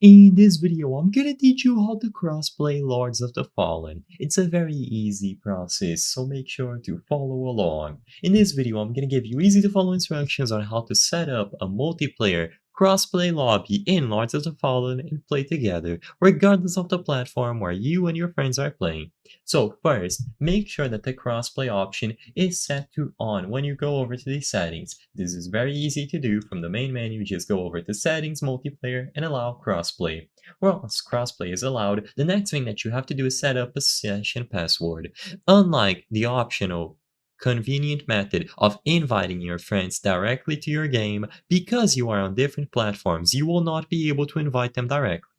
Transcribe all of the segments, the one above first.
In this video, I'm gonna teach you how to crossplay Lords of the Fallen. It's a very easy process, so make sure to follow along. In this video, I'm gonna give you easy to follow instructions on how to set up a multiplayer crossplay lobby in Lords of the Fallen and play together, regardless of the platform where you and your friends are playing. So first, make sure that the crossplay option is set to on when you go over to the settings. This is very easy to do. From the main menu, just go over to settings, multiplayer, and allow crossplay. Once crossplay is allowed, the next thing that you have to do is set up a session password. Unlike the optional convenient method of inviting your friends directly to your game, because you are on different platforms, you will not be able to invite them directly.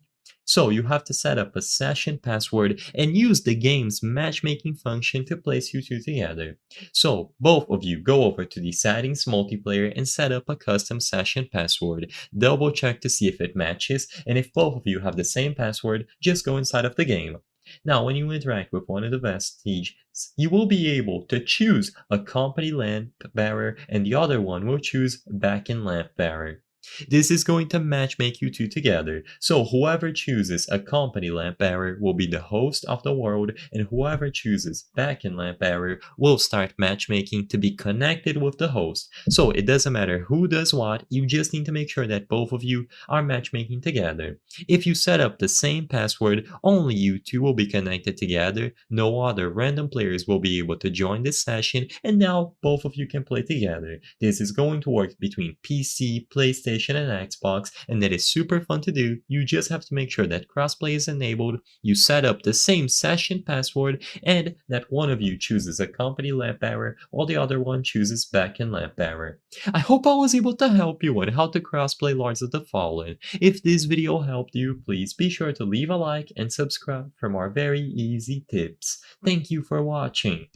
So you have to set up a session password and use the game's matchmaking function to place you two together. So both of you go over to the settings multiplayer and set up a custom session password. Double check to see if it matches, and if both of you have the same password, just go inside of the game. Now, when you interact with one of the vestiges, you will be able to choose a company lamp bearer and the other one will choose back in lamp bearer. This is going to matchmake you two together, so whoever chooses a company lamp bearer will be the host of the world, and whoever chooses back in lamp bearer will start matchmaking to be connected with the host. So it doesn't matter who does what, you just need to make sure that both of you are matchmaking together. If you set up the same password, only you two will be connected together, no other random players will be able to join this session, and now both of you can play together. This is going to work between PC, PlayStation, and Xbox, and that is super fun to do. You just have to make sure that crossplay is enabled, you set up the same session password, and that one of you chooses a company lamp bearer while the other one chooses backend lamp bearer. I hope I was able to help you on how to crossplay Lords of the Fallen. If this video helped you, please be sure to leave a like and subscribe for more very easy tips. Thank you for watching.